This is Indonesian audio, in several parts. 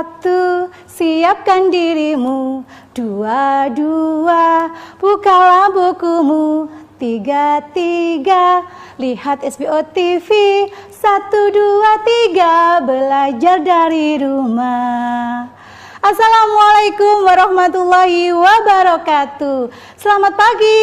Satu, siapkan dirimu. Dua, bukalah bukumu. Tiga, lihat SBO TV. 1, 2, 3, belajar dari rumah. Assalamualaikum warahmatullahi wabarakatuh. Selamat pagi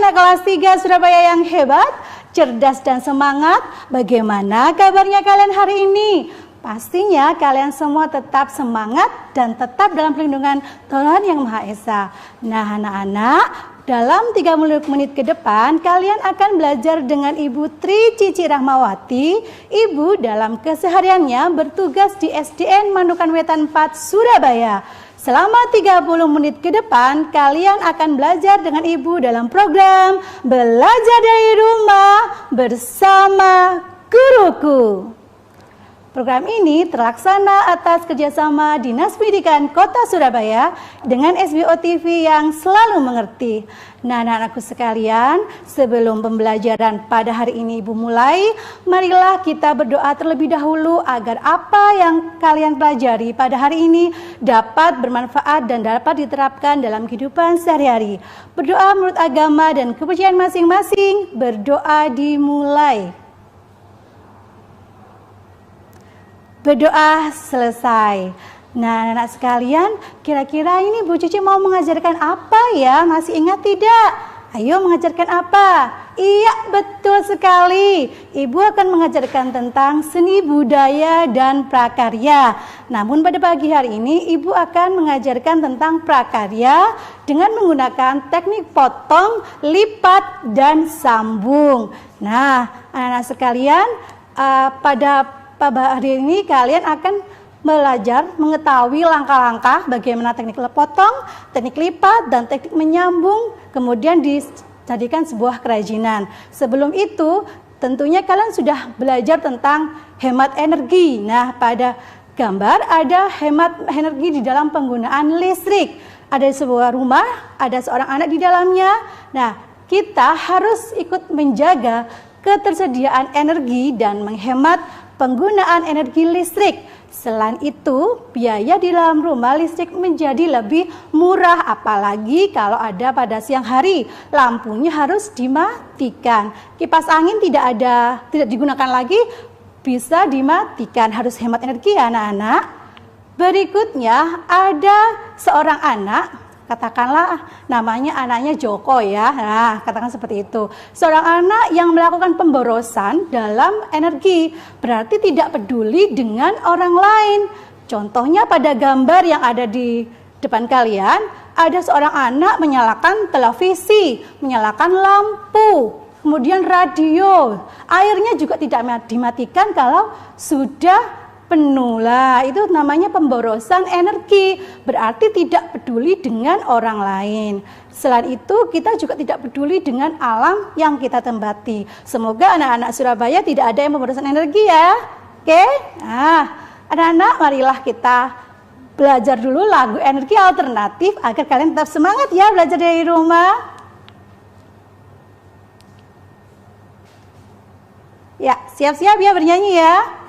anak kelas 3 Surabaya yang hebat, cerdas dan semangat. Bagaimana kabarnya kalian hari ini? Pastinya kalian semua tetap semangat dan tetap dalam perlindungan Tuhan Yang Maha Esa. Nah anak-anak, dalam 30 menit ke depan kalian akan belajar dengan Ibu Tri Cici Rahmawati. Ibu dalam kesehariannya bertugas di SDN Mandukan Wetan 4 Surabaya. Selama 30 menit ke depan kalian akan belajar dengan Ibu dalam program Belajar dari Rumah bersama Guruku. Program ini terlaksana atas kerjasama Dinas Pendidikan Kota Surabaya dengan SBO TV yang selalu mengerti. Nah anak-anakku sekalian, sebelum pembelajaran pada hari ini Ibu mulai, marilah kita berdoa terlebih dahulu agar apa yang kalian pelajari pada hari ini dapat bermanfaat dan dapat diterapkan dalam kehidupan sehari-hari. Berdoa menurut agama dan kepercayaan masing-masing, berdoa dimulai. Berdoa selesai. Nah anak sekalian, kira-kira ini Bu Cici mau mengajarkan apa ya? Masih ingat tidak? Ayo mengajarkan apa? Iya betul sekali. Ibu akan mengajarkan tentang seni budaya dan prakarya. Namun pada pagi hari ini Ibu akan mengajarkan tentang prakarya dengan menggunakan teknik potong, lipat, dan sambung. Nah anak-anak sekalian, pada hari ini kalian akan belajar mengetahui langkah-langkah bagaimana teknik potong, teknik lipat, dan teknik menyambung, kemudian dijadikan sebuah kerajinan. Sebelum itu, tentunya kalian sudah belajar tentang hemat energi. Nah, pada gambar ada hemat energi di dalam penggunaan listrik. Ada sebuah rumah, ada seorang anak di dalamnya. Nah, kita harus ikut menjaga ketersediaan energi dan menghemat penggunaan energi listrik. Selain itu, biaya di dalam rumah listrik menjadi lebih murah, apalagi kalau ada pada siang hari. Lampunya harus dimatikan. Kipas angin tidak digunakan lagi, bisa dimatikan. Harus hemat energi ya anak-anak. Berikutnya ada seorang anak, katakanlah namanya anaknya Joko ya. Nah, katakan seperti itu. Seorang anak yang melakukan pemborosan dalam energi, berarti tidak peduli dengan orang lain. Contohnya pada gambar yang ada di depan kalian, ada seorang anak menyalakan televisi, menyalakan lampu, kemudian radio. Airnya juga tidak dimatikan kalau sudah penuh. Lah, itu namanya pemborosan energi, berarti tidak peduli dengan orang lain. Selain itu, kita juga tidak peduli dengan alam yang kita tempati. Semoga anak-anak Surabaya tidak ada yang pemborosan energi ya. Oke? Nah, anak-anak marilah kita belajar dulu lagu energi alternatif agar kalian tetap semangat ya belajar dari rumah. Ya, siap-siap ya bernyanyi ya.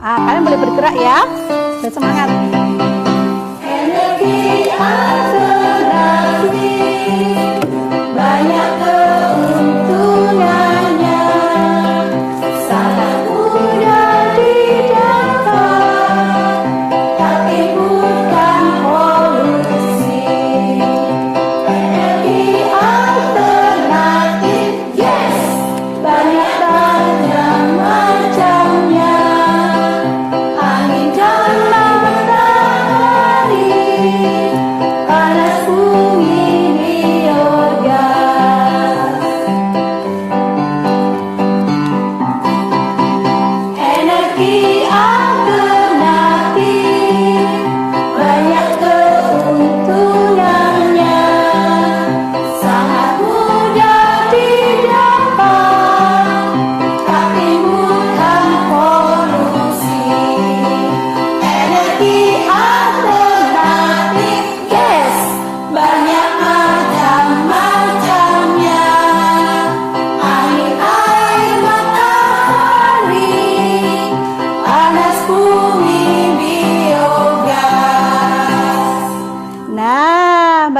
Kalian boleh bergerak ya, bersemangat. Energi alternatif banyak keuntungannya, sangat mudah didapat, tapi bukan polusi. Energi alternatif, yes, banyak banyak macamnya. Angin dan matahari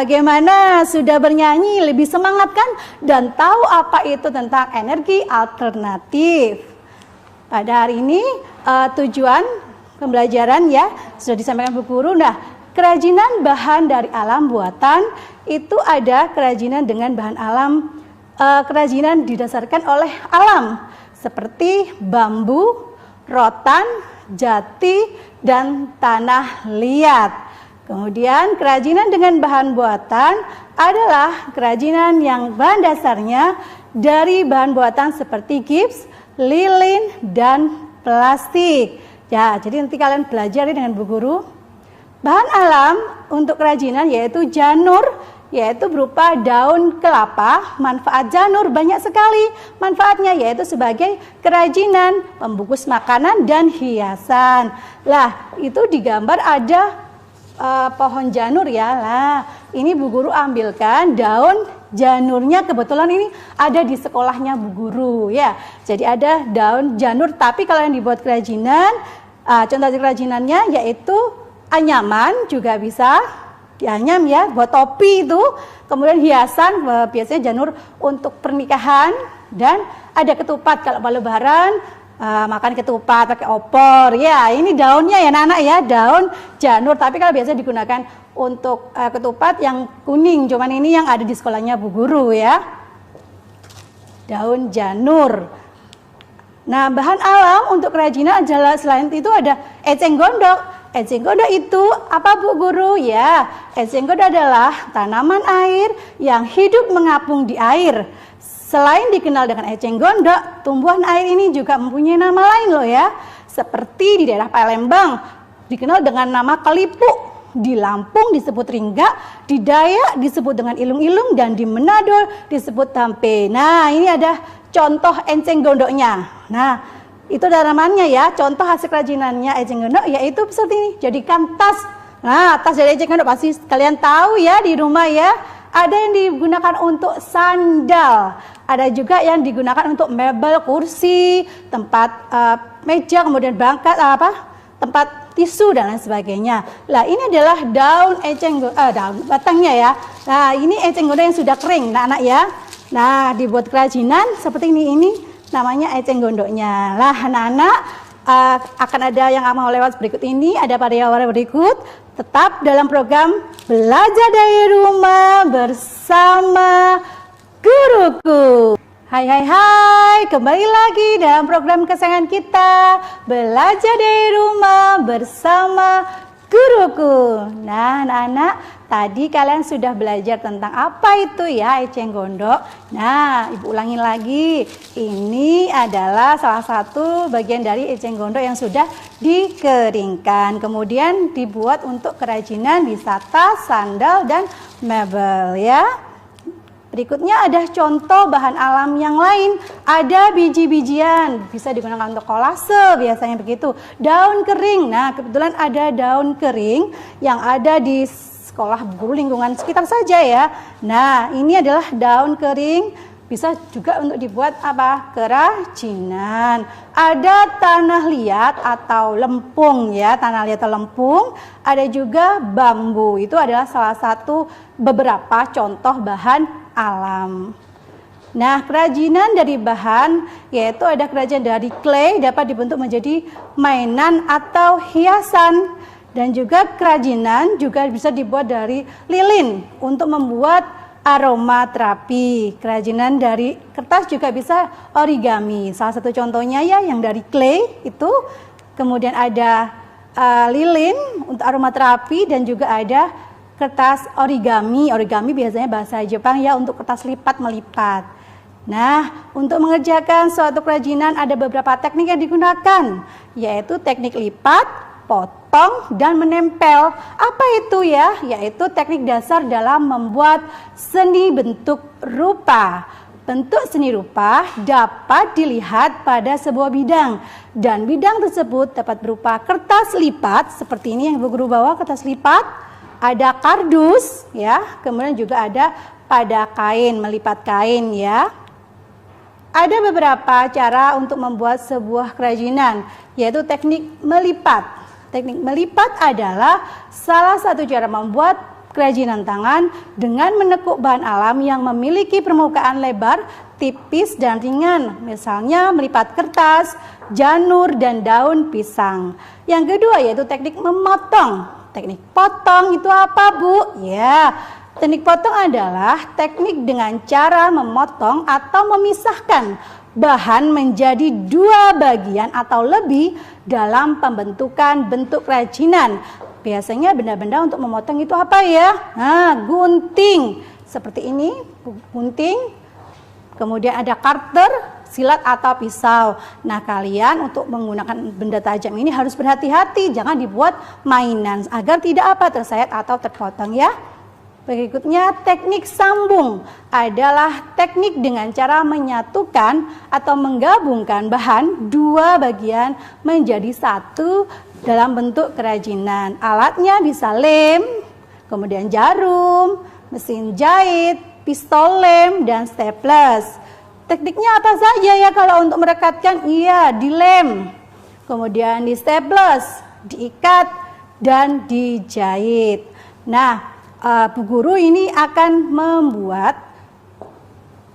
bagaimana? Sudah bernyanyi, lebih semangat kan? Dan tahu apa itu tentang energi alternatif. Pada hari ini tujuan pembelajaran ya sudah disampaikan Bu Guru. Nah, kerajinan bahan dari alam buatan itu ada kerajinan dengan bahan alam, kerajinan didasarkan oleh alam seperti bambu, rotan, jati, dan tanah liat. Kemudian kerajinan dengan bahan buatan adalah kerajinan yang bahan dasarnya dari bahan buatan seperti gips, lilin, dan plastik. Ya, jadi nanti kalian belajar dengan Bu Guru. Bahan alam untuk kerajinan yaitu janur, yaitu berupa daun kelapa. Manfaat janur banyak sekali manfaatnya, yaitu sebagai kerajinan, pembungkus makanan, dan hiasan. Lah, itu digambar ada pohon janur ya. Lah, ini Bu Guru ambilkan daun janurnya, kebetulan ini ada di sekolahnya Bu Guru ya. Jadi ada daun janur, tapi kalau yang dibuat kerajinan, contoh kerajinannya yaitu anyaman, juga bisa dianyam ya, buat topi itu. Kemudian hiasan, biasanya janur untuk pernikahan, dan ada ketupat kalau lebaran. Makan ketupat pakai opor ya. Ini daunnya ya anak-anak ya, daun janur, tapi kalau biasa digunakan untuk ketupat yang kuning, cuman ini yang ada di sekolahnya Bu Guru ya, daun janur. Nah, bahan alam untuk kerajinan adalah selain itu ada eceng gondok. Eceng gondok itu apa Bu Guru? Ya, eceng gondok adalah tanaman air yang hidup mengapung di air. Selain dikenal dengan eceng gondok, tumbuhan air ini juga mempunyai nama lain loh ya. Seperti di daerah Palembang dikenal dengan nama kelipu, di Lampung disebut ringga, di Dayak disebut dengan ilung-ilung, dan di Manado disebut tampe. Nah, ini ada contoh eceng gondoknya. Nah, itu tanamannya ya, contoh hasil kerajinannya eceng gondok yaitu seperti ini, jadikan tas. Nah, tas dari eceng gondok pasti kalian tahu ya di rumah ya. Ada yang digunakan untuk sandal, ada juga yang digunakan untuk mebel, kursi, tempat meja, kemudian bangkat, tempat tisu dan lain sebagainya. Lah, ini adalah daun eceng gondok, daun batangnya ya. Nah, ini eceng gondok yang sudah kering, anak-anak ya. Nah, dibuat kerajinan seperti ini namanya eceng gondoknya. Lah, anak-anak, akan ada yang mau lewat berikut ini, ada pada yang berikut. Tetap dalam program Belajar dari Rumah bersama Guruku. Hai, kembali lagi dalam program kesayangan kita, Belajar dari Rumah bersama Guruku. Nah, anak-anak, tadi kalian sudah belajar tentang apa itu ya eceng gondok. Nah, Ibu ulangin lagi. Ini adalah salah satu bagian dari eceng gondok yang sudah dikeringkan. Kemudian dibuat untuk kerajinan, bisa tas, sandal, dan mebel ya. Berikutnya ada contoh bahan alam yang lain. Ada biji-bijian, bisa digunakan untuk kolase, biasanya begitu. Daun kering, nah kebetulan ada daun kering yang ada di sekolah Bu Guru lingkungan sekitar saja ya. Nah, ini adalah daun kering, bisa juga untuk dibuat apa? Kerajinan. Ada tanah liat atau lempung ya, tanah liat atau lempung. Ada juga bambu, itu adalah salah satu beberapa contoh bahan alam. Nah, kerajinan dari bahan yaitu ada kerajinan dari clay, dapat dibentuk menjadi mainan atau hiasan, dan juga kerajinan juga bisa dibuat dari lilin untuk membuat aromaterapi. Kerajinan dari kertas juga bisa origami. Salah satu contohnya ya yang dari clay itu. Kemudian ada lilin untuk aromaterapi, dan juga ada kertas origami. Origami biasanya bahasa Jepang ya, untuk kertas lipat melipat. Nah, untuk mengerjakan suatu kerajinan ada beberapa teknik yang digunakan, yaitu teknik lipat, potong, dan menempel. Apa itu ya? Yaitu teknik dasar dalam membuat seni bentuk rupa. Bentuk seni rupa dapat dilihat pada sebuah bidang, dan bidang tersebut dapat berupa kertas lipat seperti ini yang Bu Guru bawa, kertas lipat. Ada kardus ya, kemudian juga ada pada kain, melipat kain ya. Ada beberapa cara untuk membuat sebuah kerajinan, yaitu teknik melipat. Teknik melipat adalah salah satu cara membuat kerajinan tangan dengan menekuk bahan alam yang memiliki permukaan lebar, tipis dan ringan. Misalnya melipat kertas, janur dan daun pisang. Yang kedua yaitu teknik memotong. Teknik potong itu apa, Bu? Ya, teknik potong adalah teknik dengan cara memotong atau memisahkan bahan menjadi dua bagian atau lebih dalam pembentukan bentuk kerajinan. Biasanya benda-benda untuk memotong itu apa ya? Nah, gunting. Seperti ini, gunting. Kemudian ada cutter, silat atau pisau. Nah, kalian untuk menggunakan benda tajam ini harus berhati-hati, jangan dibuat mainan agar tidak tersayat atau terpotong ya. Berikutnya, teknik sambung adalah teknik dengan cara menyatukan atau menggabungkan bahan dua bagian menjadi satu dalam bentuk kerajinan. Alatnya bisa lem, kemudian jarum, mesin jahit, pistol lem, dan staples. Tekniknya apa saja ya kalau untuk merekatkan? Iya, dilem, kemudian di staples, diikat, dan dijahit. Nah, Bu Guru ini akan membuat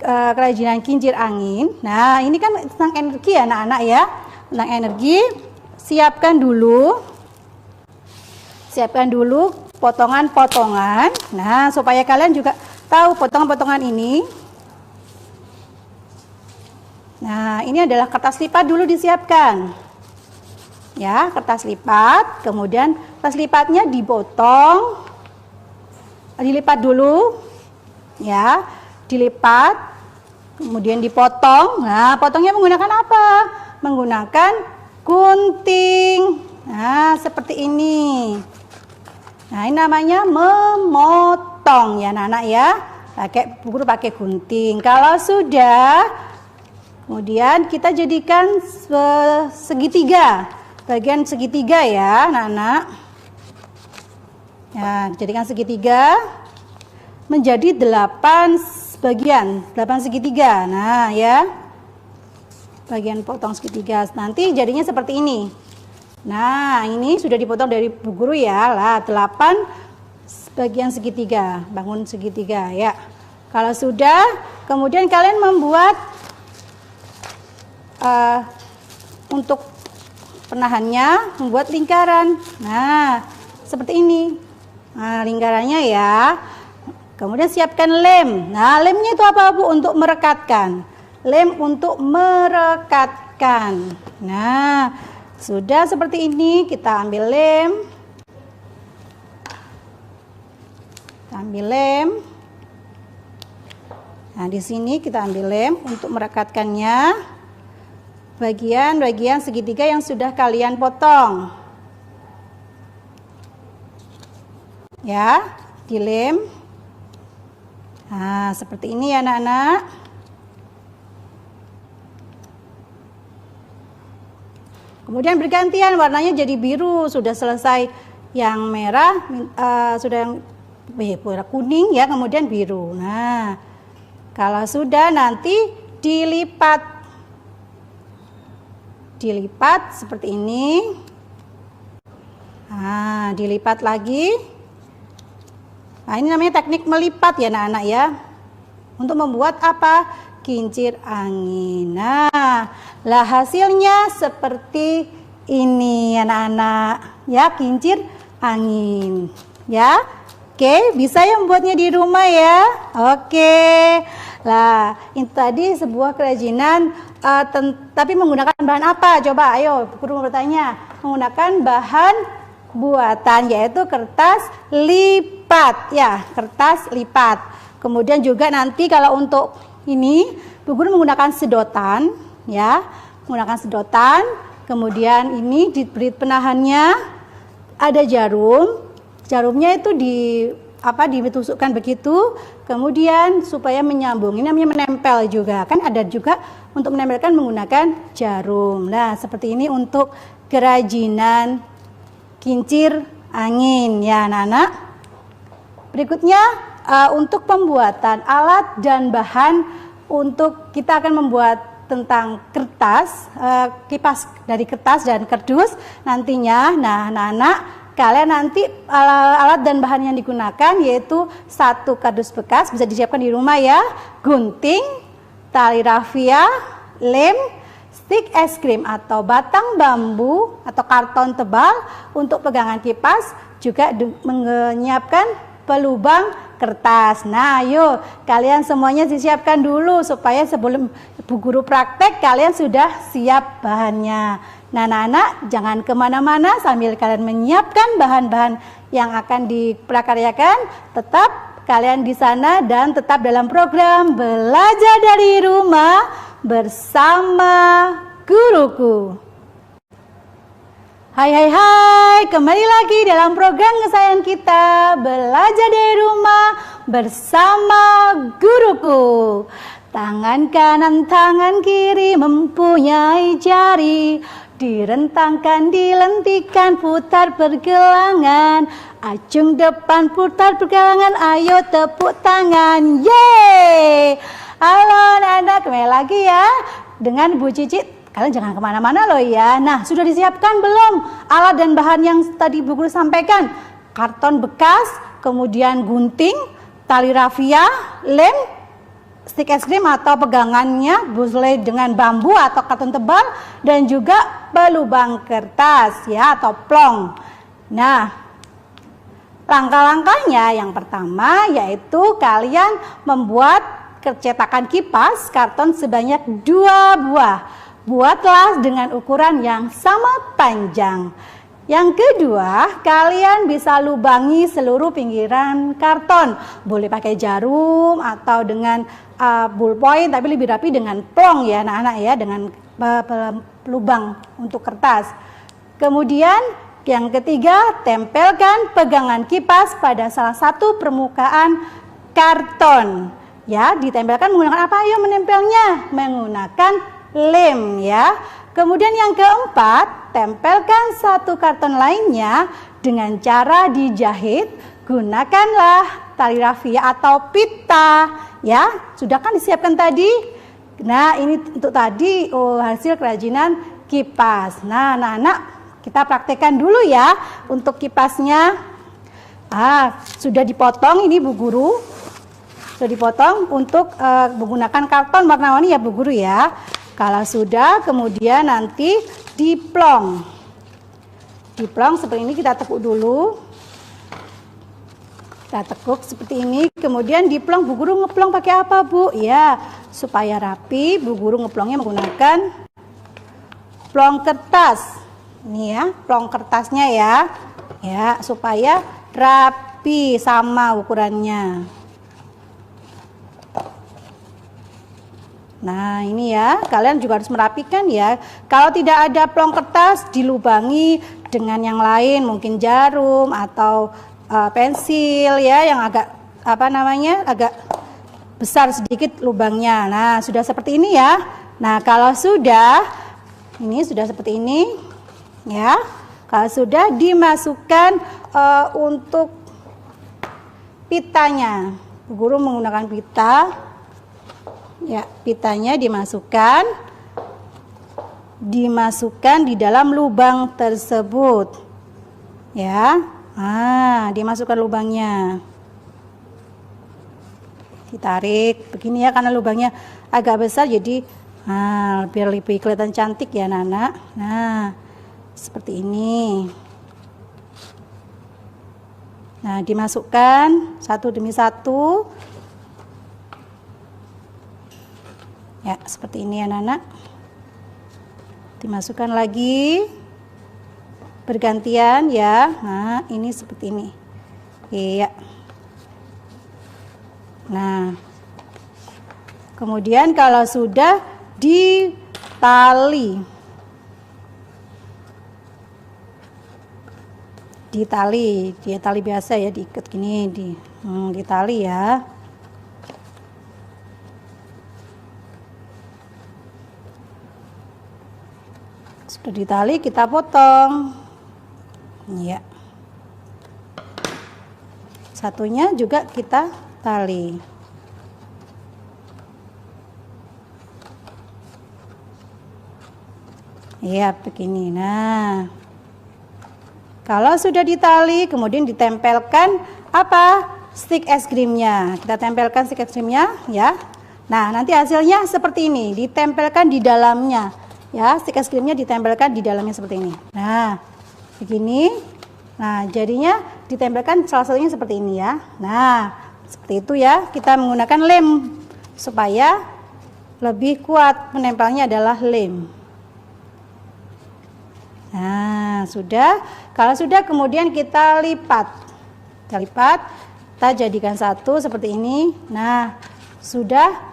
kerajinan kincir angin. Nah, ini kan tentang energi ya anak-anak ya. Tentang energi, siapkan dulu potongan-potongan. Nah, supaya kalian juga tahu potongan-potongan ini. Nah, ini adalah kertas lipat dulu disiapkan. Ya, kertas lipat, kemudian kertas lipatnya dilipat dulu. Ya, dilipat, kemudian dipotong. Nah, potongnya menggunakan apa? Menggunakan gunting. Nah, seperti ini. Nah, ini namanya memotong ya anak-anak ya. Bu Guru pakai gunting. Kalau sudah, kemudian kita jadikan segitiga, bagian segitiga ya anak-anak. Ya, jadikan segitiga menjadi 8 bagian, 8 segitiga. Nah ya, bagian potong segitiga. Nanti jadinya seperti ini. Nah, ini sudah dipotong dari Bu Guru ya, lah 8 bagian segitiga, bangun segitiga ya. Kalau sudah, kemudian kalian membuat untuk penahannya, membuat lingkaran. Nah, seperti ini. Nah, lingkarannya ya. Kemudian siapkan lem. Nah, lemnya itu apa, Bu? Untuk merekatkan. Lem untuk merekatkan. Nah, sudah seperti ini, kita ambil lem. Nah, di sini kita ambil lem untuk merekatkannya. Bagian-bagian segitiga yang sudah kalian potong. Ya, dilem. Nah, seperti ini ya anak-anak. Kemudian bergantian warnanya jadi biru, sudah selesai yang merah, sudah yang kuning ya, kemudian biru. Nah, kalau sudah nanti dilipat seperti ini. Nah, dilipat lagi. Nah, ini namanya teknik melipat ya anak-anak ya. Untuk membuat apa? Kincir angin. Nah, lah hasilnya seperti ini anak-anak ya, kincir angin ya. Oke, bisa ya membuatnya di rumah ya. Oke. Lah, ini tadi sebuah kerajinan tapi menggunakan bahan apa? Coba ayo, Guru mau bertanya. Menggunakan bahan buatan yaitu kertas lipat ya, kertas lipat. Kemudian juga nanti kalau untuk ini Bu Guru menggunakan sedotan ya, menggunakan sedotan. Kemudian ini diberi penahannya, ada jarum. Jarumnya itu ditusukkan begitu, kemudian supaya menyambung. Ini namanya menempel juga. Kan ada juga untuk menempelkan menggunakan jarum. Nah, seperti ini untuk kerajinan kincir angin ya anak-anak. Berikutnya untuk pembuatan alat dan bahan untuk kita akan membuat tentang kertas, kipas dari kertas dan kardus nantinya. Nah, anak-anak kalian nanti alat dan bahan yang digunakan yaitu 1 kardus bekas, bisa disiapkan di rumah ya, gunting, tali rafia, lem, stik es krim atau batang bambu atau karton tebal untuk pegangan kipas, juga menyiapkan pelubang kertas. Nah, yuk kalian semuanya disiapkan dulu supaya sebelum Bu Guru praktek kalian sudah siap bahannya. Nah, anak-anak jangan kemana-mana sambil kalian menyiapkan bahan-bahan yang akan diprakaryakan. Tetap kalian di sana dan tetap dalam program belajar dari rumah bersama guruku. Hai hai hai, kembali lagi dalam program kesayangan kita belajar dari rumah bersama guruku. Tangan kanan, tangan kiri mempunyai jari, direntangkan, dilentikan, putar pergelangan, acung depan, putar pergelangan, ayo tepuk tangan, yeay! Halo anak-anak, kembali lagi ya dengan Bu Cici. Kalian jangan kemana-mana loh ya. Nah, sudah disiapkan belum alat dan bahan yang tadi Bu Guru sampaikan? Karton bekas, kemudian gunting, tali rafia, lem, stik es krim atau pegangannya boleh dengan bambu atau karton tebal, dan juga pelubang kertas ya atau plong. Nah, langkah-langkahnya yang pertama yaitu kalian membuat cetakan kipas karton sebanyak 2 buah. Buatlah dengan ukuran yang sama panjang. Yang kedua, kalian bisa lubangi seluruh pinggiran karton. Boleh pakai jarum atau dengan ballpoint, tapi lebih rapi dengan plong ya anak-anak ya, dengan lubang untuk kertas. Kemudian yang ketiga, tempelkan pegangan kipas pada salah satu permukaan karton. Ya, ditempelkan menggunakan apa? Ayo menempelnya menggunakan lem ya. Kemudian yang keempat, tempelkan satu karton lainnya dengan cara dijahit. Gunakanlah tali rafia atau pita ya. Sudah kan disiapkan tadi? Nah, ini untuk tadi hasil kerajinan kipas. Nah, anak-anak kita praktekkan dulu ya untuk kipasnya. Sudah dipotong ini Bu Guru. Sudah dipotong untuk menggunakan karton warna-warni ya Bu Guru ya. Kalau sudah, kemudian nanti diplong. Diplong seperti ini, kita tekuk dulu. Kita tekuk seperti ini, kemudian diplong. Bu Guru ngeplong pakai apa, Bu? Ya, supaya rapi, Bu Guru ngeplongnya menggunakan plong kertas. Ini ya, plong kertasnya ya. Ya, supaya rapi sama ukurannya. Nah, ini ya, kalian juga harus merapikan ya. Kalau tidak ada plong kertas, dilubangi dengan yang lain, mungkin jarum atau pensil ya, yang agak agak besar sedikit lubangnya. Nah, sudah seperti ini ya. Nah, kalau sudah, ini sudah seperti ini ya. Kalau sudah, dimasukkan untuk pitanya. Bu Guru menggunakan pita. Ya, pitanya dimasukkan di dalam lubang tersebut. Ya. Dimasukkan lubangnya. Ditarik begini ya, karena lubangnya agak besar jadi biar lebih kelihatan cantik ya anak-anak. Nah, seperti ini. Nah, dimasukkan satu demi satu. Ya, seperti ini anak-anak. Dimasukkan lagi bergantian ya. Nah, ini seperti ini. Iya. Nah, kemudian kalau sudah ditali. Dia tali biasa ya, diikat gini, ditali ya. Sudah ditali, kita potong. Ya. Satunya juga kita tali. Ya, begini. Nah. Kalau sudah ditali, kemudian ditempelkan apa? Stik es krimnya. Kita tempelkan stik es krimnya, ya. Nah, nanti hasilnya seperti ini, ditempelkan di dalamnya, ya. Stik es krimnya ditempelkan di dalamnya seperti ini. Nah, begini. Nah, jadinya ditempelkan salah satunya seperti ini, ya. Nah, seperti itu ya. Kita menggunakan lem supaya lebih kuat, menempelnya adalah lem. Nah, sudah. Kalau sudah, kemudian kita lipat. Kita lipat, kita jadikan satu seperti ini. Nah, sudah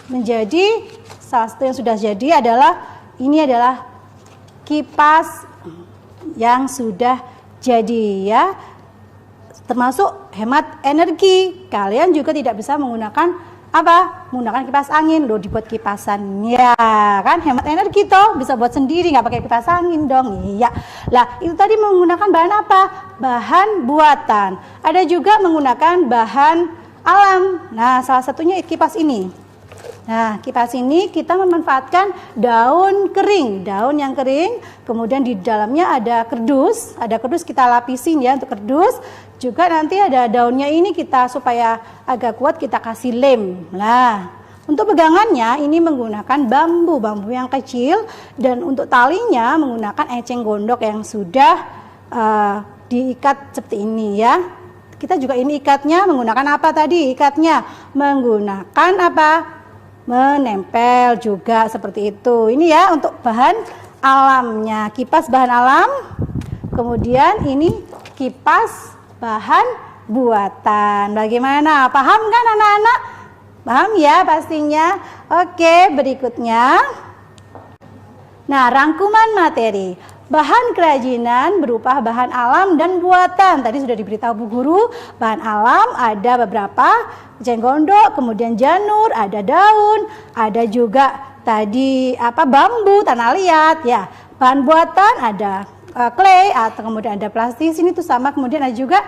menjadi, salah satu yang sudah jadi adalah, ini adalah kipas yang sudah jadi, ya. Termasuk hemat energi. Kalian juga tidak bisa menggunakan apa? Menggunakan kipas angin. Loh, dibuat kipasan, ya kan, hemat energi toh, bisa buat sendiri, nggak pakai kipas angin dong. Iya. Lah, itu tadi menggunakan bahan apa? Bahan buatan. Ada juga menggunakan bahan alam. Nah, salah satunya kipas ini. Nah, kipas ini kita memanfaatkan daun kering, daun yang kering, kemudian di dalamnya ada kardus kita lapisin, ya, untuk kardus. Juga nanti ada daunnya ini, kita supaya agak kuat kita kasih lem. Nah, untuk pegangannya ini menggunakan bambu yang kecil, dan untuk talinya menggunakan eceng gondok yang sudah diikat seperti ini, ya. Kita juga ini ikatnya menggunakan apa tadi? Ikatnya menggunakan apa? Menempel juga seperti itu. Ini ya untuk bahan alamnya, kipas bahan alam. Kemudian ini kipas bahan buatan. Bagaimana? Paham kan anak-anak? Paham ya pastinya? Oke, berikutnya. Nah, rangkuman materi. Bahan kerajinan berupa bahan alam dan buatan. Tadi sudah diberitahu Bu Guru, bahan alam ada beberapa, eceng gondok, kemudian janur, ada daun, ada juga tadi apa, bambu, tanah liat, ya. Bahan buatan ada clay, atau kemudian ada plastik, sini tuh sama, kemudian ada juga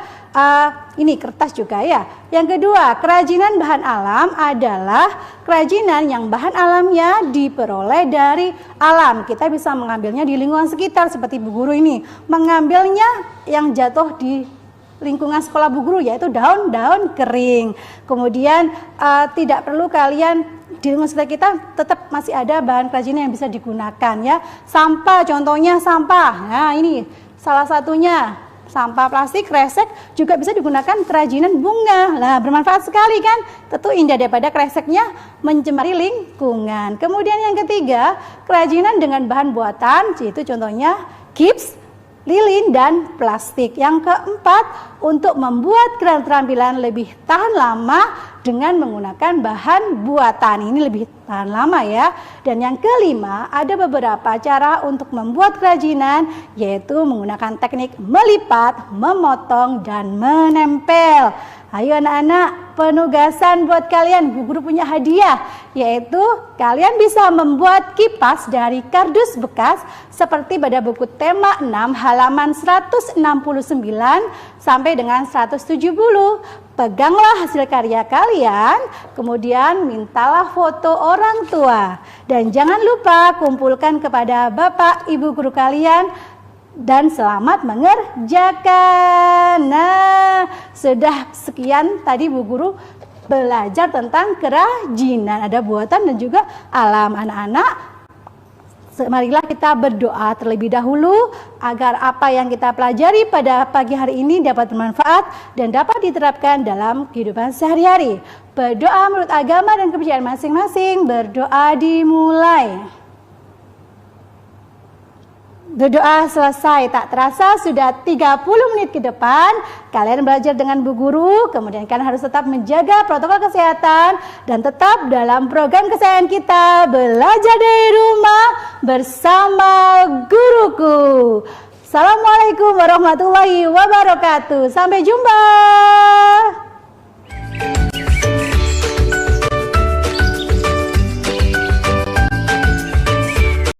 ini kertas juga, ya. Yang kedua, kerajinan bahan alam adalah kerajinan yang bahan alamnya diperoleh dari alam. Kita bisa mengambilnya di lingkungan sekitar, seperti Bu Guru ini mengambilnya yang jatuh di lingkungan sekolah Bu Guru, yaitu daun-daun kering. Kemudian tidak perlu kalian di lingkungan sekitar kita, tetap masih ada bahan kerajinan yang bisa digunakan, ya. Sampah, contohnya sampah. Nah, ini salah satunya. Sampah plastik, kresek juga bisa digunakan kerajinan bunga. Nah, bermanfaat sekali kan? Tentu indah daripada kreseknya mencemari lingkungan. Kemudian yang ketiga, kerajinan dengan bahan buatan, yaitu contohnya gips, lilin, dan plastik. Yang keempat, untuk membuat keterampilan lebih tahan lama dengan menggunakan bahan buatan. Ini lebih tahan lama, ya. Dan yang kelima, ada beberapa cara untuk membuat kerajinan, yaitu menggunakan teknik melipat, memotong, dan menempel. Ayo anak-anak, penugasan buat kalian, Bu Guru punya hadiah, yaitu kalian bisa membuat kipas dari kardus bekas seperti pada buku tema 6 halaman 169 sampai dengan 170. Peganglah hasil karya kalian, kemudian mintalah foto orang tua. Dan jangan lupa kumpulkan kepada Bapak Ibu guru kalian, dan selamat mengerjakan. Nah, sudah sekian tadi Bu Guru belajar tentang kerajinan, ada buatan dan juga alam. Anak-anak, marilah kita berdoa terlebih dahulu agar apa yang kita pelajari pada pagi hari ini dapat bermanfaat dan dapat diterapkan dalam kehidupan sehari-hari. Berdoa menurut agama dan kepercayaan masing-masing. Berdoa dimulai. Berdoa selesai, tak terasa sudah 30 menit ke depan kalian belajar dengan Bu Guru. Kemudian kalian harus tetap menjaga protokol kesehatan dan tetap dalam program kesayangan kita, belajar dari rumah bersama guruku. Assalamualaikum warahmatullahi wabarakatuh. Sampai jumpa.